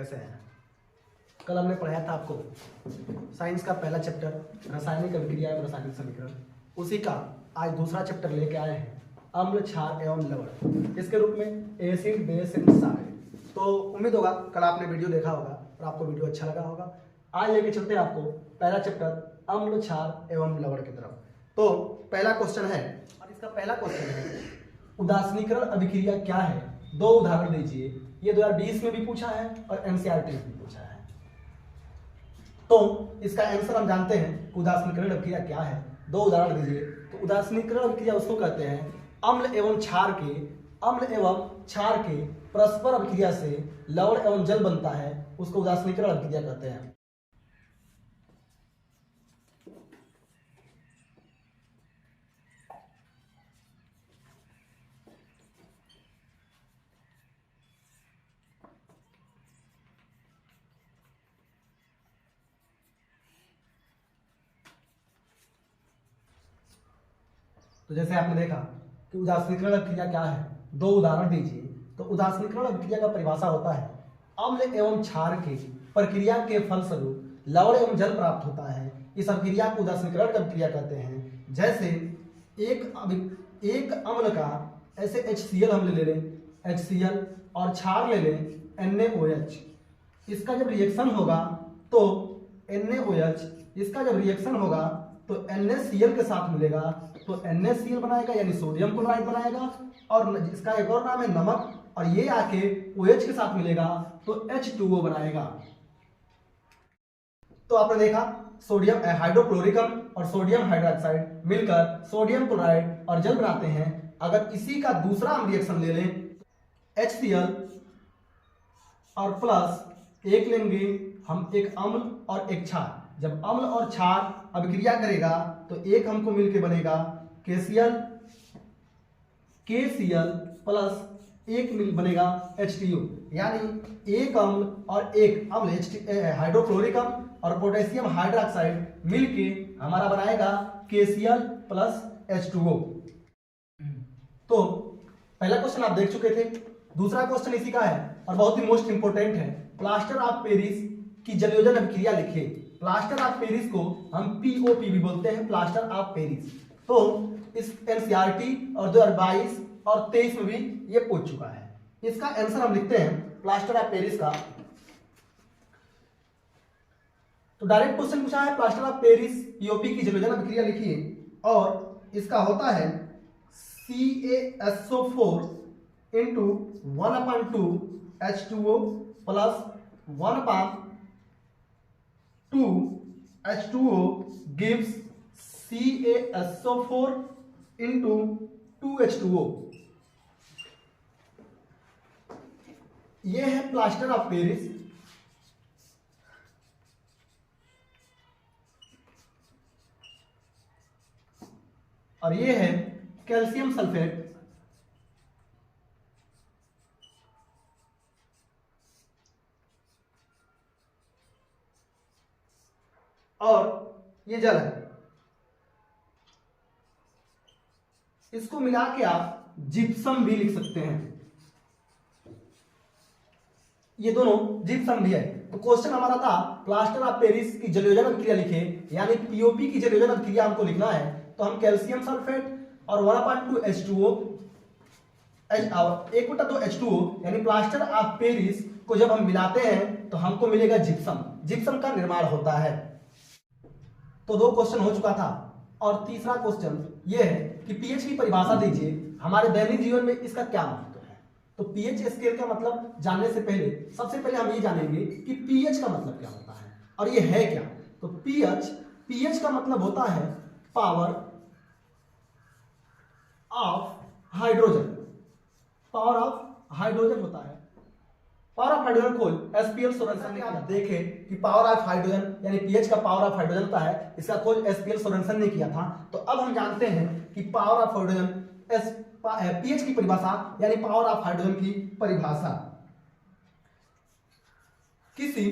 कैसे हैं? कल हमने पढ़ाया था आपको साइंस का पहला चैप्टर रासायनिक अभिक्रिया एवं रासायनिक समीकरण, उसी का आज दूसरा चैप्टर लेके आए हैं अम्ल, क्षार एवं लवण, इसके रूप में एसिड, बेस एंड सॉल्ट। तो उम्मीद होगा कल आपने वीडियो देखा होगा और आपको वीडियो अच्छा लगा होगा। आज लेके चलते हैं आपको पहला चैप्टर अम्ल, क्षार एवं लवण की तरफ। तो पहला क्वेश्चन है और इसका पहला क्वेश्चन है उदासीनीकरण अभिक्रिया क्या है, दो उदाहरण दीजिए। ये 2020 में भी पूछा है और एनसीईआरटी में भी पूछा है। तो इसका आंसर हम जानते हैं उदासीनीकरण अभिक्रिया क्या है, दो उदाहरण दीजिए। तो उदासीनीकरण अभिक्रिया उसको कहते हैं अम्ल एवं क्षार के परस्पर अभिक्रिया से लवण एवं जल बनता है, उसको उदासीनीकरण अभिक्रिया कहते हैं। तो जैसे आपने देखा कि उदासीनीकरण अभिक्रिया क्या है, दो उदाहरण दीजिए। तो उदासीनीकरण अभिक्रिया का परिभाषा होता है अम्ल एवं क्षार के प्रक्रिया के फलस्वरूप लवण एवं जल प्राप्त होता है। इस अभिक्रिया को उदासीनीकरण अभिक्रिया कहते हैं। जैसे एक अम्ल का ऐसे HCl हम ले लें, HCl, और क्षार ले लें NaOH। इसका जब रिएक्शन होगा तो NaOH इसका जब रिएक्शन होगा तो NaCl के साथ मिलेगा तो NaCl बनाएगा, यानी सोडियम क्लोराइड बनाएगा। और इसका एक और नाम है नमक, और ये आके OH के साथ मिलेगा तो H2O बनाएगा। तो आपने देखा सोडियम हाइड्रोक्लोरिक और सोडियम हाइड्रोक्साइड मिलकर सोडियम क्लोराइड और जल बनाते हैं। अगर इसी का दूसरा हम रिएक्शन ले लें HCl और प्लस एक लेंगे हम, एक अम्ल और एक क्षार। जब अम्ल और क्षार अभिक्रिया करेगा तो एक हमको मिलके बनेगा KCl प्लस एक मिल बनेगा HTO, यानी एक अम्ल और एक अम्ल हाइड्रोक्लोरिक अम्ल और पोटेशियम हाइड्रोक्साइड मिलके हमारा बनाएगा KCl प्लस H2O। तो पहला क्वेश्चन आप देख चुके थे। दूसरा क्वेश्चन इसी का है और बहुत ही मोस्ट इंपोर्टेंट है। प्लास्टर ऑफ पेरिस की जलयोजन अभिक्रिया लिखिए। प्लास्टर ऑफ पेरिस को हम POP भी बोलते हैं, प्लास्टर ऑफ पेरिस। तो इस NCERT और 2022 और 23 में भी ये पूछ चुका है। इसका आंसर हम लिखते हैं प्लास्टर ऑफ पेरिस का। तो डायरेक्ट क्वेश्चन पूछा है प्लास्टर ऑफ पेरिस POP की जलयोजन अभिक्रिया लिखिए, और इसका होता है CaSO4 into 1/2 H2O plus 1/2 H2O gives CaSO4 into 2 H2O। ये है प्लास्टर ऑफ पेरिस। और ये है कैल्शियम सल्फेट। और ये जल है। इसको मिला के आप जिप्सम भी लिख सकते हैं। ये दोनों जिप्सम भी है। तो क्वेश्चन हमारा था प्लास्टर ऑफ पेरिस की जलयोजन अभिक्रिया लिखे, यानी POP की जलयोजन अभिक्रिया हमको लिखना है। तो हम कैल्शियम सल्फेट और 1/2 H2O 1/2 H2O यानी प्लास्टर ऑफ पेरिस को जब हम मिलाते हैं तो हमको मिलेगा जिप्सम। जिप्सम का निर्माण होता है। तो दो क्वेश्चन हो चुका था। और तीसरा क्वेश्चन ये है कि pH की परिभाषा दीजिए। हमारे दैनिक जीवन में इसका क्या महत्व है। तो pH स्केल का मतलब जानने से पहले सबसे पहले हम ये जानेंगे कि pH का मतलब क्या होता है और ये है क्या। तो pH का मतलब होता है power of hydrogen. Power of hydrogen होता है। पावर ऑफ हाइड्रोजन खोज SPL सोरेनसन ने किया। देखें कि पावर ऑफ हाइड्रोजन यानी pH का पावर ऑफ हाइड्रोजन होता है, इसका खोज SPL सोरेनसन ने किया था। तो अब हम जानते हैं कि पावर ऑफ हाइड्रोजन pH की परिभाषा यानी पावर ऑफ हाइड्रोजन की परिभाषा किसी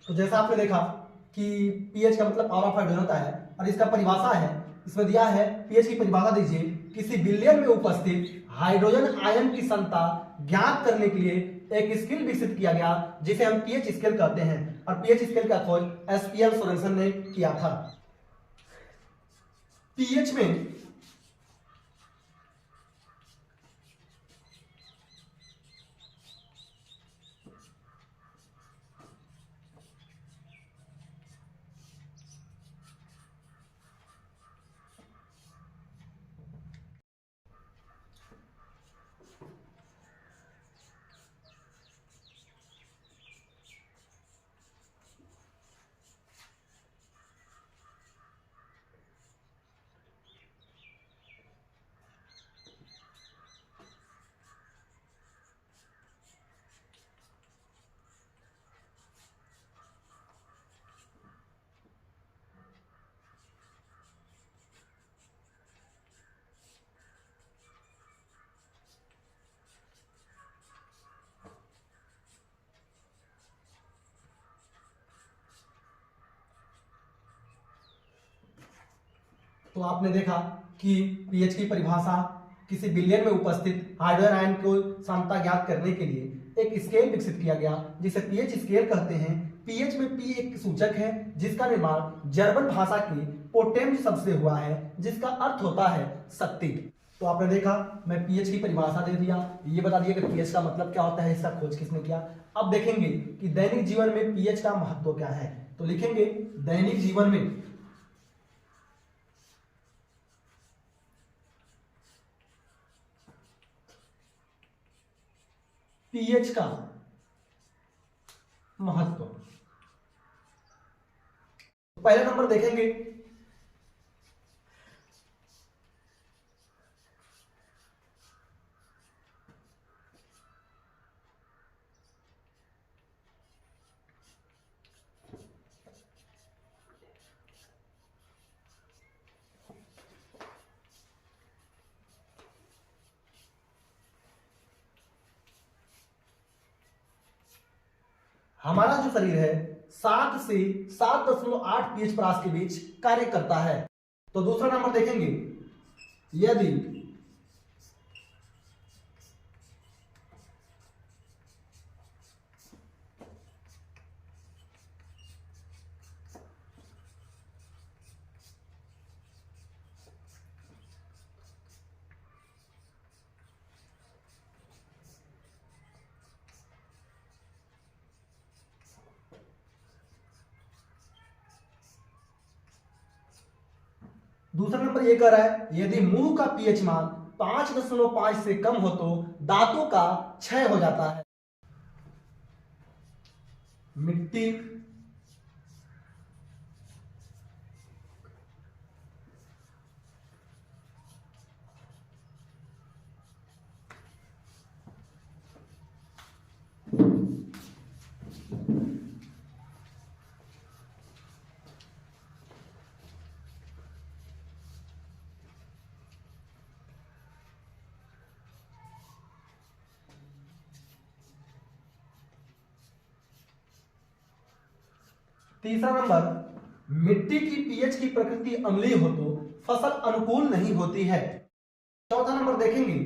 तो जैसा आपने देखा कि पीएच का मतलब पावर ऑफ हाइड्रोजन होता है और इसका परिभाषा है, इसमें दिया है पीएच की परिभाषा दीजिए। किसी विलयन में उपस्थित हाइड्रोजन आयन की क्षमता ज्ञात करने के लिए एक स्केल विकसित किया गया जिसे हम पीएच स्केल कहते हैं और पीएच स्केल का खोज एसपीएल सोरेनसन ने किया था। पीएच में तो आपने देखा कि पीएच की परिभाषा किसी विलयन में उपस्थित हाइड्रोजन आयन को क्षमता ज्ञात करने के लिए एक स्केल विकसित किया गया जिसे पीएच स्केल कहते हैं। पीएच में पी एक सूचक है जिसका निर्माण जर्मन भाषा के पोटेंट शब्द से हुआ है जिसका अर्थ होता है शक्ति। तो आपने देखा मैं पीएच की परिभाषा दे दिया, ये बता दिया कि पीएच का मतलब क्या होता है, इसका खोज किसने किया। अब देखेंगे कि दैनिक जीवन में पीएच का महत्व क्या है। तो लिखेंगे दैनिक जीवन में पीएच का महत्व। पहला नंबर देखेंगे हमारा जो शरीर है 7 से 7.8 पीएच परास के बीच कार्य करता है। तो दूसरा नंबर देखेंगे यदि दूसरा नंबर ये कह रहा है यदि मुंह का पीएच मान 5.5 से कम हो तो दांतों का क्षय हो जाता है। मिट्टी तीसरा नंबर मिट्टी की पीएच की प्रकृति अम्लीय हो तो फसल अनुकूल नहीं होती है। चौथा नंबर देखेंगे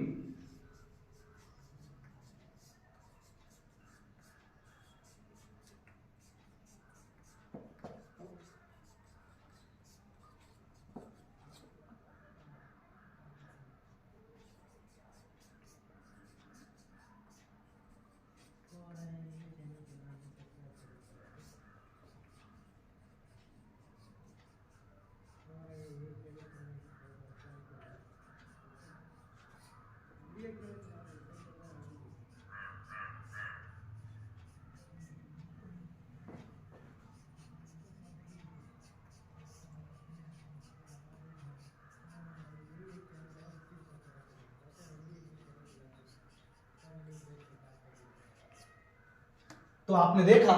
तो आपने देखा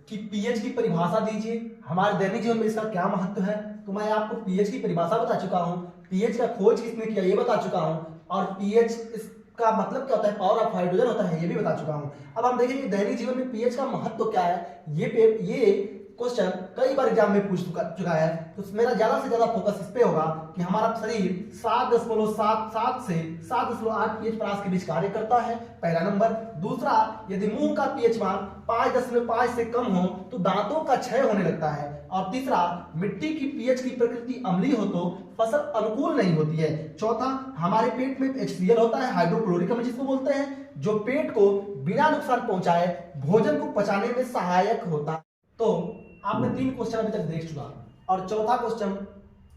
कि पीएच की परिभाषा दीजिए, हमारे दैनिक जीवन में इसका क्या महत्व है। तो मैं आपको पीएच की परिभाषा बता चुका हूं, पीएच का खोज किसने किया ये बता चुका हूं, और पीएच इस का मतलब क्या होता है, पावर ऑफ हाइड्रोजन होता है, ये भी बता चुका हूं। अब हम देखेंगे दैनिक जीवन में पीएच का महत्व क्या है। ये क्वेश्चन कई बार एग्जाम में पूछ चुका है, तो मेरा ज्यादा से ज्यादा फोकस इस पे होगा कि हमारा शरीर 7.7 से 7.8 पीएच परास के बीच कार्य करता है, पहला नंबर। दूसरा, यदि मुंह का पीएच मान 5.5 से कम हो तो दांतों का क्षय होने लगता है। और तीसरा, मिट्टी की पीएच की प्रकृति अम्लीय हो तो फसल अनुकूल नहीं होती है। चौथा, हमारे पेट में HCl होता है, हाइड्रोक्लोरिक अम्ल जिसको बोलते हैं, जो पेट को बिना नुकसान पहुंचाए भोजन को पचाने में सहायक होता है। तो आपने 3 क्वेश्चन अभी तक देख चुका, और चौथा क्वेश्चन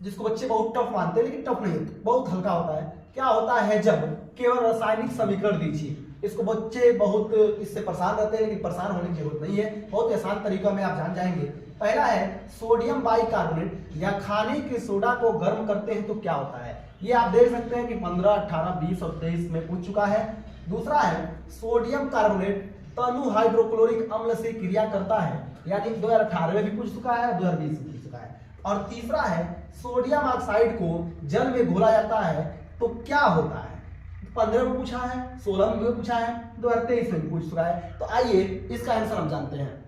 जिसको बच्चे बहुत टफ मानते हैं, लेकिन टफ नहीं है, बहुत हल्का होता है। क्या होता है जब केवल रासायनिक समीकरण दीजिए। इसको बच्चे बहुत इससे परेशान रहते हैं, लेकिन परेशान होने की जरूरत नहीं है, बहुत आसान तरीका में आप जान जाएंगे। पहला है सोडियम बाइकार्बोनेट या खाने के सोडा को गर्म करते हैं तो क्या होता है। ये आप देख सकते हैं कि 15, 18, 20 और 23 में पूछ चुका है। दूसरा है सोडियम कार्बोनेट तनु हाइड्रोक्लोरिक अम्ल से क्रिया करता है, यानी 2018 में भी पूछ चुका है, 2020 में पूछ चुका है। और तीसरा है सोडियम ऑक्साइड को जल में घोला जाता है तो क्या होता है। 15 में पूछा है, 16 में पूछा है, 2023 में भी पूछ चुका है। तो आइए इसका आंसर हम जानते हैं।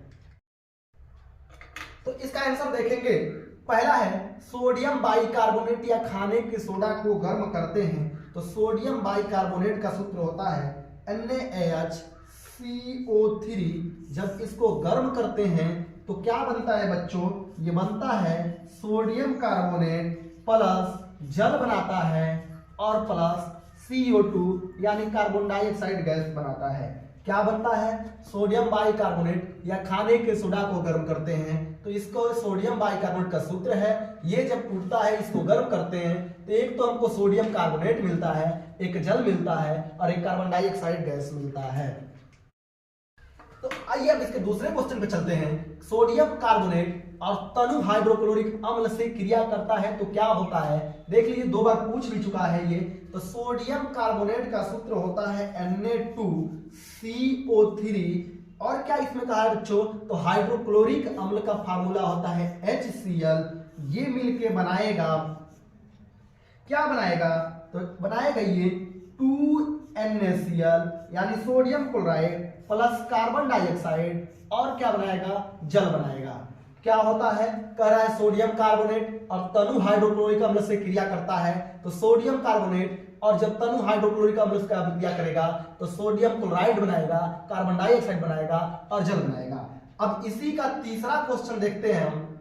तो इसका आंसर देखेंगे, पहला है सोडियम बाइकार्बोनेट या खाने के सोडा को गर्म करते हैं तो सोडियम बाइकार्बोनेट का सूत्र होता है NaHCO3। जब इसको गर्म करते हैं तो क्या बनता है बच्चों, ये बनता है सोडियम कार्बोनेट प्लस जल बनाता है और प्लस CO2 यानी कार्बन डाइऑक्साइड गैस बनाता है। क्या बनता है, सोडियम बाइकार्बोनेट या खाने के सोडा को गर्म करते हैं तो इसको सोडियम बाइकार्बोनेट का सूत्र है। ये जब टूटता है, इसको गर्म करते हैं तो एक तो हमको सोडियम कार्बोनेट मिलता है, एक जल मिलता है और एक कार्बन डाइऑक्साइड गैस मिलता है। तो आइए अब इसके दूसरे क्वेश्चन पे चलते हैं। सोडियम कार्बोनेट और तनु हाइड्रोक्लोरिक अम्ल से क्रिया करता है तो क्या होता है। देख लीजिए, 2 बार पूछ भी चुका है ये। तो सोडियम कार्बोनेट का सूत्र होता है Na2CO3। और क्या इसमें कहा है बच्चों, तो हाइड्रोक्लोरिक अम्ल का फार्मूला होता है HCl। ये मिलके बनाएगा, क्या बनाएगा, तो बनाएगा ये 2NaCl यानी sodium chloride plus carbon dioxide और क्या बनाएगा, जल बनाएगा। क्या होता है, कह रहा है सोडियम कार्बोनेट और तनु हाइड्रोक्लोरिक अम्ल से क्रिया करता है तो सोडियम कार्बोनेट, और जब तनु हाइड्रोक्लोरिक अम्ल से क्रिया करेगा तो सोडियम क्लोराइड बनाएगा, कार्बन डाइऑक्साइड बनाएगा और जल बनाएगा। अब इसी का तीसरा क्वेश्चन देखते हैं हम।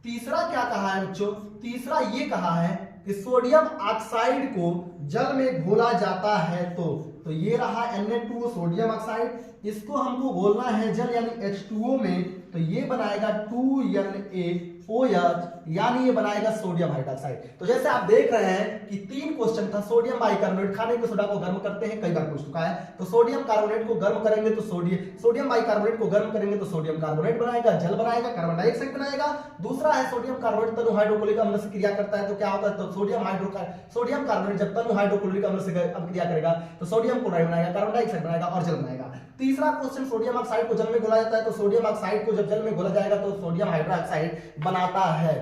तीसरा क्या कहा है बच्चों, तीसरा ये कहा है कि सोडियम ऑक्साइड को जल में घोला जाता है तो ये रहा Na2 सोडियम ऑक्साइड, इसको हमको घोलना है जल यानी H2O में तो ये बनाएगा 2NaOH यानी ये बनाएगा सोडियम हाइड्रोक्साइड। तो जैसे आप देख रहे हैं कि 3 क्वेश्चन था। सोडियम बाइकार्बोनेट खाने के सोडा को गर्म करते हैं, कई बार पूछ चुका है, तो सोडियम कार्बोनेट को गर्म करेंगे तो सोडियम बाइकार्बोनेट को गर्म करेंगे तो सोडियम कार्बोनेट बनाएगा, जल बनाएगा, कार्बन डाइऑक्साइड बनाएगा। दूसरा है सोडियम कार्बोनेट तनु हाइड्रोक्लोरिक अम्ल से क्रिया करता है तो क्या होता है, तो सोडियम कार्बोनेट जब तनु हाइड्रोक्लोरिक अम्ल से क्रिया करेगा तो सोडियम क्लोराइड बनाएगा, कार्बन डाइऑक्साइड बनाएगा और जल बनाएगा। तीसरा क्वेश्चन, सोडियम ऑक्साइड को जल में घोला जाता है तो सोडियम ऑक्साइड को जब जल में घोला जाएगा तो सोडियम हाइड्रोक्साइड बनाता है।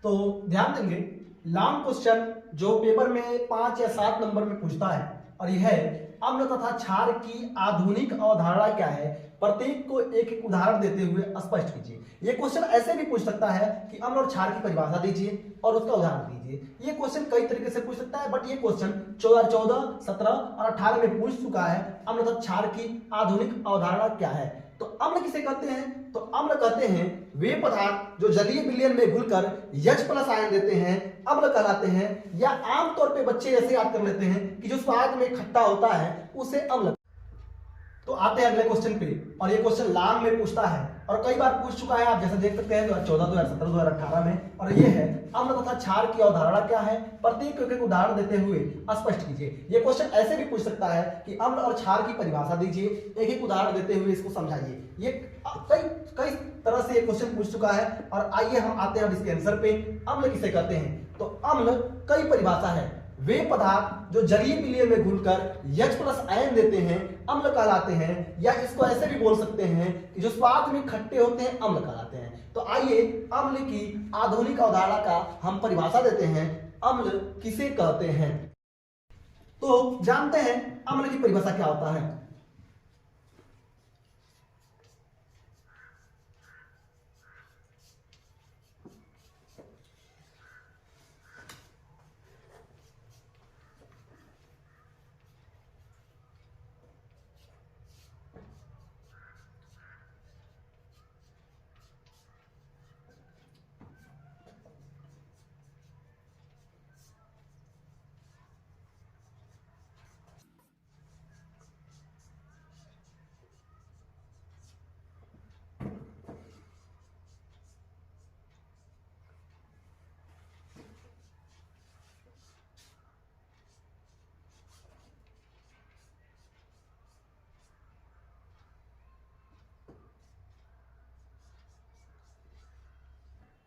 तो ध्यान देंगे, लॉन्ग क्वेश्चन जो पेपर में 5 या 7 नंबर में पूछता है और यह है अम्ल तथा क्षार की आधुनिक अवधारणा क्या है, प्रत्येक को एक एक उदाहरण देते हुए स्पष्ट कीजिए। ये क्वेश्चन ऐसे भी पूछ सकता है कि अम्ल और क्षार की परिभाषा दीजिए और उसका उदाहरण दीजिए। ये क्वेश्चन कई तरीके से पूछ सकता है, बट ये क्वेश्चन 14, 17 और 18 में पूछ चुका है। अम्ल तथा क्षार की आधुनिक अवधारणा क्या है, तो अम्ल किसे कहते हैं, तो अम्ल कहते हैं वे पदार्थ जो जलीय विलयन में घुलकर H+ आयन देते हैं, अम्ल कहलाते हैं। या आमतौर पे बच्चे ऐसे याद कर लेते हैं कि जो स्वाद में खट्टा होता है उसे अम्ल। तो आते हैं अगले क्वेश्चन पे, और ये क्वेश्चन लॉन्ग में पूछता है और कई बार पूछ चुका है, आप जैसे देख सकते हैं 2014, 2017, 2018 में। और ये है अम्ल तथा क्षार की अवधारणा क्या है, प्रत्येक एक उदाहरण देते हुए स्पष्ट कीजिए। ये क्वेश्चन ऐसे भी पूछ सकता है कि अम्ल और क्षार की परिभाषा दीजिए, एक एक उदाहरण देते हुए इसको समझाइए। ये कई तरह से ये क्वेश्चन पूछ चुका है। और आइए हम आते हैं इसके आंसर पे। अम्ल किसे कहते हैं, तो अम्ल कई परिभाषा है, वे पदार्थ जो जलीय विलयन में घुलकर H+ आयन देते हैं अम्ल कहलाते हैं। या इसको ऐसे भी बोल सकते हैं कि जो स्वाद में खट्टे होते हैं अम्ल कहलाते हैं। तो आइए अम्ल की आधुनिक अवधारणा का हम परिभाषा देते हैं, अम्ल किसे कहते हैं। तो जानते हैं अम्ल की परिभाषा क्या होता है।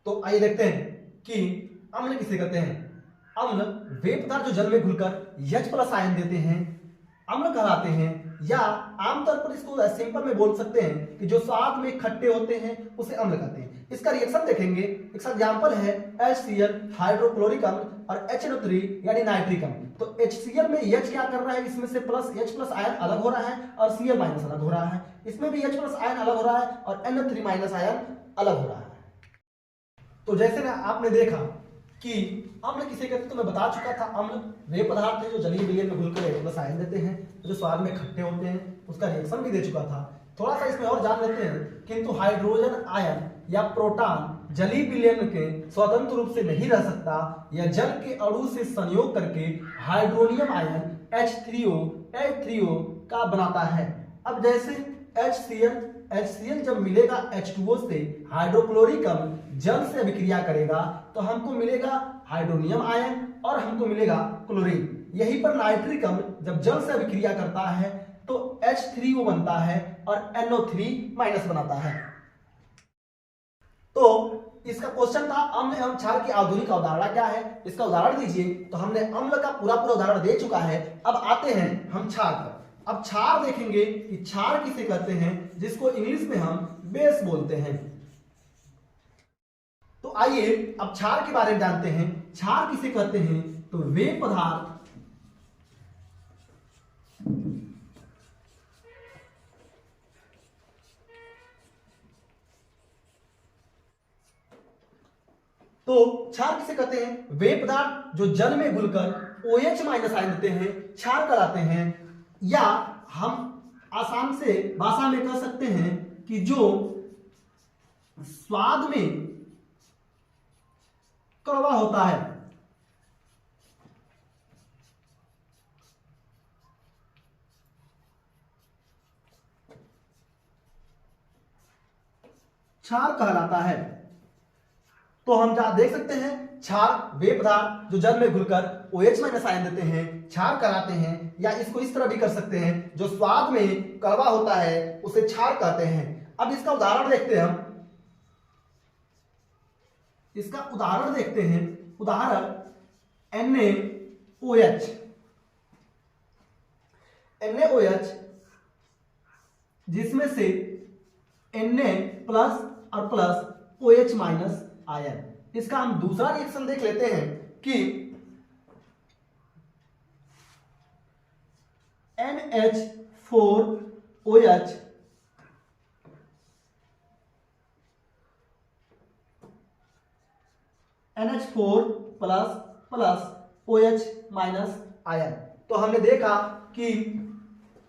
तो आइए देखते हैं कि अम्ल किसे कहते हैं। अम्ल वे पदार्थ जो जल में घुलकर H+ आयन देते हैं अम्ल कहलाते हैं, या आमतौर पर इसको सिंपल में बोल सकते हैं कि जो स्वाद में खट्टे होते हैं उसे अम्ल कहते हैं। इसका रिएक्शन देखेंगे, एक एग्जांपल है HCl हाइड्रोक्लोरिक अम्ल और HNO3 यानी नाइट्रिक अम्ल। तो HCl में H क्या कर रहा है, इसमें से H+ आयन अलग हो रहा है और Cl- अलग हो रहा है, इसमें भी H+ आयन अलग हो रहा है और NO3- आयन अलग हो रहा है। तो जैसे ना आपने देखा कि अम्ल किसे कहते हैं, तो मैं बता चुका था अम्ल वे पदार्थ है जो जलीय विलयन में घुलकर H+ आयन देते हैं, जो स्वाद में खट्टे होते हैं, उसका रिएक्शन भी दे चुका था। थोड़ा सा इसमें और जान लेते हैं, किंतु हाइड्रोजन आयन या प्रोटॉन जलीय विलयन के स्वतंत्र रूप से नहीं रह सकता, या जल के अणु से संयोग करके हाइड्रोनियम आयन H3O का बनाता है। अब जैसे HCl जब मिलेगा H2O से हाइड्रोक्लोरिक अम्ल जल से अभिक्रिया करेगा तो हमको मिलेगा हाइड्रोनियम आयन और हमको मिलेगा क्लोरीन। यहीं पर नाइट्रिक अम्ल जब जल से अभिक्रिया करता है तो H3O बनता है और NO3- बनाता है। तो इसका क्वेश्चन था अम्ल एवं क्षार की आधुनिक अवधारणा क्या है, इसका उदाहरण दीजिए। तो हमने अम्ल का पूरा उदाहरण दे चुका है। अब आते हैं हम क्षार पर। अब क्षार देखेंगे कि क्षार किसे कहते हैं, जिसको इंग्लिश में हम बेस बोलते हैं। तो आइए अब क्षार के बारे में जानते हैं। क्षार किसे कहते हैं, तो वे पदार्थ तो क्षार किसे कहते हैं, वे पदार्थ जो जल में घुलकर OH- आयन देते हैं क्षार कहलाते हैं, या हम आसान से भाषा में कह सकते हैं कि जो स्वाद में कड़वा होता है। क्षार कहलाता है। तो हम जहां देख सकते हैं क्षार वे पदार्थ जो जल में घुलकर OH- आयन देते हैं क्षार कहलाते हैं, या इसको इस तरह भी कर सकते हैं जो स्वाद में कड़वा होता है उसे क्षार कहते हैं। अब इसका उदाहरण देखते हैं हम। इसका उदाहरण देखते हैं। उदाहरण NaOH। NaOH जिसमें से Na+ और प्लस OH- आयन। इसका हम दूसरा रिएक्शन देख लेते हैं कि NH4OH NH4+ OH- आयन। तो हमने देखा कि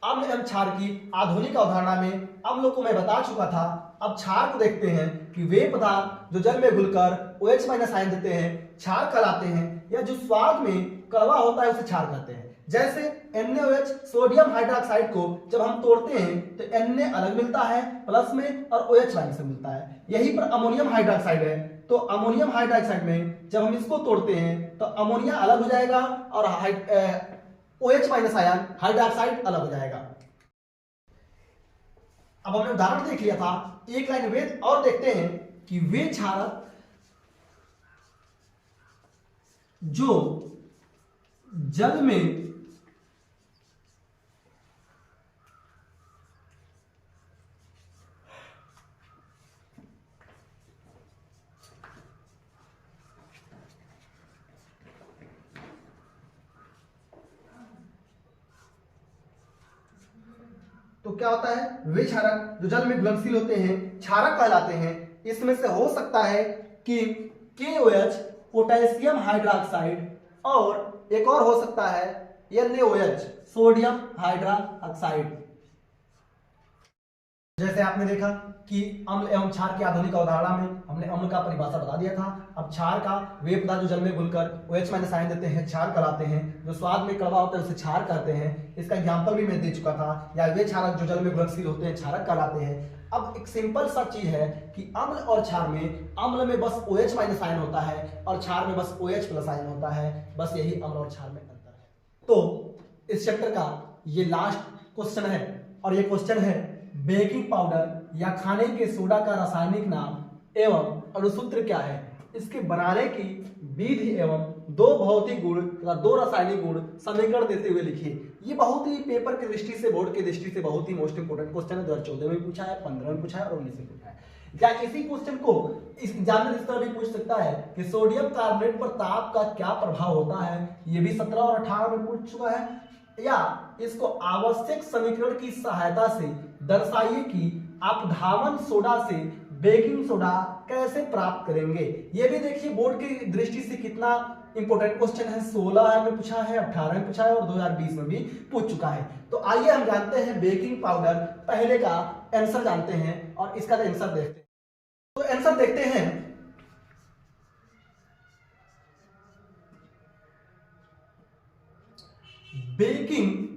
अम्ल एवं क्षार की आधुनिक अवधारणा में अम्लों को मैं बता चुका था। अब क्षार को देखते हैं कि वे पदार्थ जो जल में घुलकर OH- आयन देते हैं क्षार कहलाते हैं, या जो स्वाद में कड़वा होता है उसे क्षार कहते हैं। जैसे NaOH सोडियम हाइड्रोक्साइड को जब हम तोड़ते हैं तो Na अलग मिलता है प्लस में और OH- से मिलता है। यहीं पर अमोनियम हाइड्रोक्साइड है, तो अमोनियम हाइड्रोक्साइड में जब हम इसको तोड़ते हैं तो अमोनिया अलग हो जाएगा और OH- आयन हाइड्रोक्साइड अलग हो जाएगा। अब हमने उदाहरण देख लिया था, एक लाइन वेद और देखते हैं कि वे क्षारक जो जल में तो क्या होता है, वे क्षारक जो जल में घुलनशील होते हैं क्षारक कहलाते हैं। इसमें से हो सकता है कि KOH पोटेशियम हाइड्रोक्साइड और एक और हो सकता है NaOH सोडियम हाइड्रोक्साइड। जैसे आपने देखा कि अम्ल एवं क्षार की आधुनिक अवधारणा में हमने अम्ल का परिभाषा बता दिया था। अब क्षार का वे पदार्थ जो जल में घुलकर OH माइनस आयन देते हैं क्षार कहलाते हैं, जो स्वाद में कड़वा होता है उसे क्षार कहते हैं। इसका एग्जाम्पल भी मैं दे चुका था, या वे क्षारक जो जल में घुलनशील होते हैं क्षारक कहलाते हैं। अब एक सिंपल सा चीज है कि अम्ल और क्षार में अम्ल में बस OH माइनस आयन होता है और क्षार में बस OH प्लस आयन होता है, बस यही अम्ल और क्षार में अंतर है। तो इस चैप्टर का ये लास्ट क्वेश्चन है, और ये क्वेश्चन है बेकिंग पाउडर या खाने के सोडा का रासायनिक नाम एवं अणुसूत्र क्या है। इसके बनाने की विधि एवं दो भौतिक गुण तथा दो रासायनिक गुण समीकरण देते हुए लिखिए। ये बहुत ही पेपर की दृष्टि से, बोर्ड की दृष्टि से बहुत ही मोस्ट इंपोर्टेंट क्वेश्चन है। 2014 में पूछा है, 15 में पूछा है और 19 में पूछा है। क्या इसी क्वेश्चन को इस एग्जामिनर इस तरह भी पूछ सकता है कि सोडियम कार्बोनेट पर ताप का क्या प्रभाव होता है, ये भी 17 और 18 में पूछ चुका है। या इसको आवश्यक समीकरण की सहायता से दर्शाइए कि आप धावन सोडा से बेकिंग सोडा कैसे प्राप्त करेंगे। ये भी देखिए बोर्ड की दृष्टि से कितना इंपोर्टेंट क्वेश्चन है। 16 में पूछा है, 18 में पूछा है और 2020 में भी पूछ चुका है। तो आइए हम जानते हैं बेकिंग पाउडर, पहले का आंसर जानते हैं और इसका आंसर देखते हैं। तो आंसर देखते हैं, बेकिंग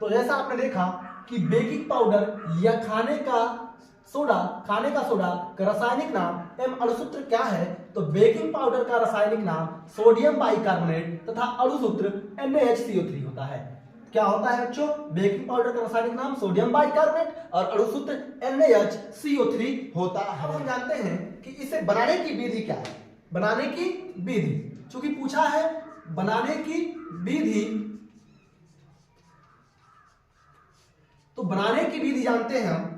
तो जैसा आपने देखा कि बेकिंग पाउडर या खाने का सोडा का रासायनिक नाम एवं अणुसूत्र क्या है। तो बेकिंग पाउडर का रासायनिक नाम सोडियम बाइकार्बोनेट तथा अणुसूत्र NaHCO3 होता है। क्या होता है बच्चों, बेकिंग पाउडर का रासायनिक नाम सोडियम बाइकार्बोनेट और अणुसूत्र NaHCO3 होता है। अब हम जानते हैं कि इसे बनाने की विधि क्या है। बनाने की विधि, चूंकि पूछा है बनाने की विधि, तो बनाने की विधि जानते हैं हम।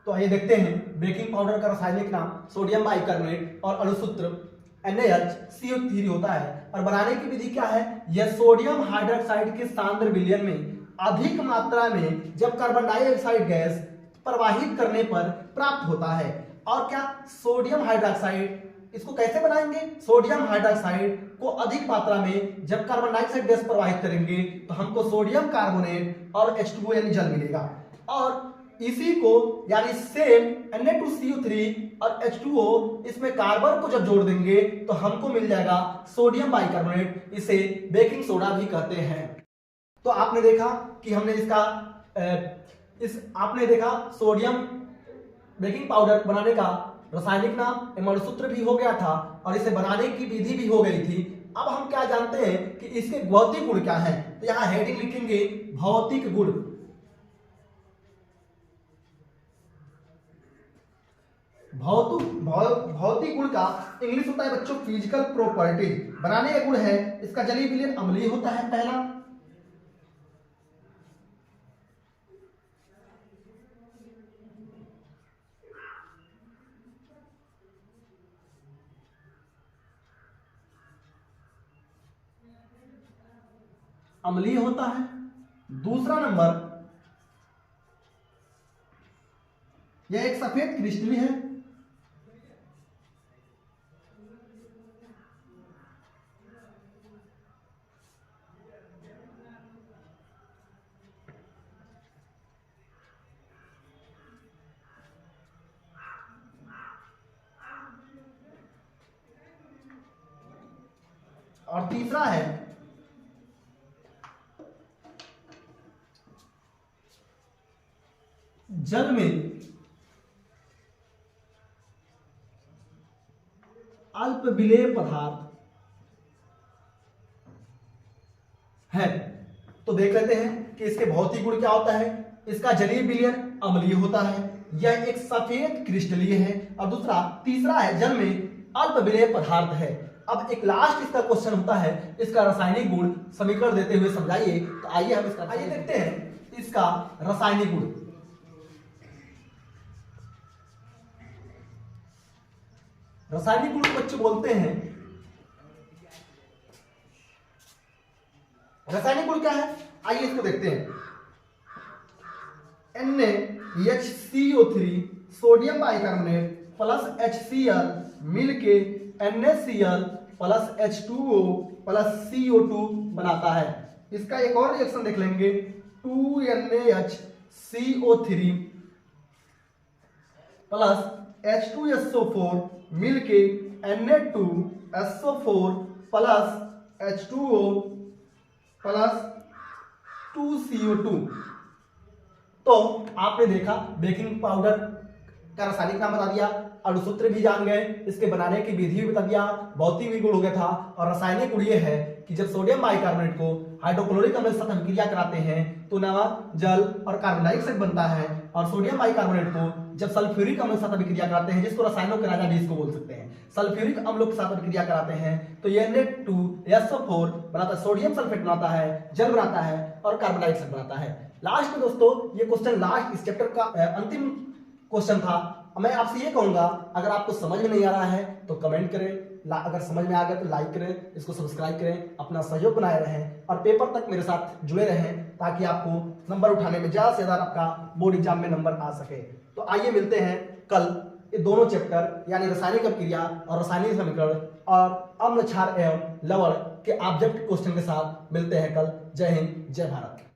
तो आइए देखते हैं बेकिंग पाउडर का रासायनिक नाम सोडियम बाइकार्बोनेट और अणुसूत्र NaHCO3 होता है। और बनाने की विधि क्या है, यह सोडियम हाइड्रोक्साइड के सांद्र विलयन में अधिक मात्रा में जब कार्बन डाइऑक्साइड गैस प्रवाहित करने पर प्राप्त होता है। और क्या, सोडियम हाइड्रोक्साइड, इसको कैसे बनाएंगे, सोडियम हाइड्रोक्साइड को अधिक मात्रा में जब कार्बन डाइऑक्साइड गैस प्रवाहित करेंगे तो हमको सोडियम कार्बोनेट और H2O यानी जल मिलेगा। और इसी को यानी सेम Na2CO3 और H2O, इसमें कार्बन को जब जोड़ देंगे तो हमको मिल जाएगा सोडियम बाइकार्बोनेट। इसे बेकिंग सोडा भी कहते हैं। तो आपने देखा कि हमने इसका आपने देखा सोडियम बेकिंग पाउडर बनाने का रासायनिक नाम एवं अणुसूत्र भी हो गया था और इसे बनाने की विधि भी हो गई थी। अब हम क्या जानते हैं कि इसके भौतिक गुण क्या है। तो यहां हेडिंग लिखेंगे भौतिक गुण। भौतिक गुण का इंग्लिश होता है बच्चों फिजिकल प्रॉपर्टी। बनाने का गुण है इसका जलीय विलयन अम्लीय होता है पहला। अम्लीय होता है। दूसरा नंबर, यह एक सफेद क्रिस्टल है। और तीसरा है जल में अल्प विलेय पदार्थ है। तो देख लेते हैं कि इसके भौतिक गुण क्या होता है। इसका जलीय विलयन अम्लीय होता है, यह एक सफेद क्रिस्टलीय है। और दूसरा, तीसरा है जल में अल्प विलेय पदार्थ है। अब एक लास्ट इसका क्वेश्चन होता है, इसका रासायनिक गुण समीकरण देते हुए समझाइए। तो आइए हम इसका देखते हैं इसका रासायनिक गुण। रासायनिक गुण बच्चे बोलते हैं, रासायनिक गुण क्या है, आइए इसको देखते हैं। NaHCO3 sodium bicarbonate plus HCl मिलके NaCl plus H2O plus CO2 बनाता है। इसका एक और रिएक्शन देख लेंगे, 2NaHCO3 प्लस H2SO4 मिलके Na2SO4 plus H2O plus 2CO2। तो आपने देखा बेकिंग पाउडर का रासायनिक नाम बता दिया, अणुसूत्र भी जान गए, इसके बनाने की विधि भी बता दिया, भौतिक भी गुण हो गया था। और रासायनिक गुण ये है कि जब सोडियम बाइकार्बोनेट को हाइड्रोक्लोरिक अम्ल के साथ अभिक्रिया कराते हैं तो नवा जल और कार्बन डाइऑक्साइड बनता है। और सोडियम बाइकार्बोनेट को जब सल्फ्यूरिक अम्ल के साथ अभिक्रिया कराते हैं, जिसको रसायनों के राजा भी इसको बोल सकते हैं, सल्फ्यूरिक अम्लों के साथ अभिक्रिया कराते हैं तो ये Na2SO4 बनाता है, सोडियम सल्फेट बनाता है, जल बनाता है और कार्बन डाइऑक्साइड बनाता है। लास्ट में दोस्तों, ये क्वेश्चन लास्ट इस चैप्टर का अंतिम क्वेश्चन था। मैं आपसे ये कहूंगा, अगर आपको समझ में नहीं आ रहा है तो कमेंट करें, अगर समझ में आ गया तो लाइक करें, इसको सब्सक्राइब करें, अपना सहयोग बनाए रहें और पेपर तक मेरे साथ जुड़े रहें ताकि आपको नंबर उठाने में ज्यादा से ज्यादा आपका बोर्ड एग्जाम में नंबर आ सके। तो आइए मिलते हैं कल ये दोनों चैप्टर यानी रासायनिक अभिक्रिया और रासायनिक समीकरण और अम्ल क्षार एवं लवण के ऑब्जेक्ट क्वेश्चन के साथ मिलते हैं कल। जय हिंद, जय भारत।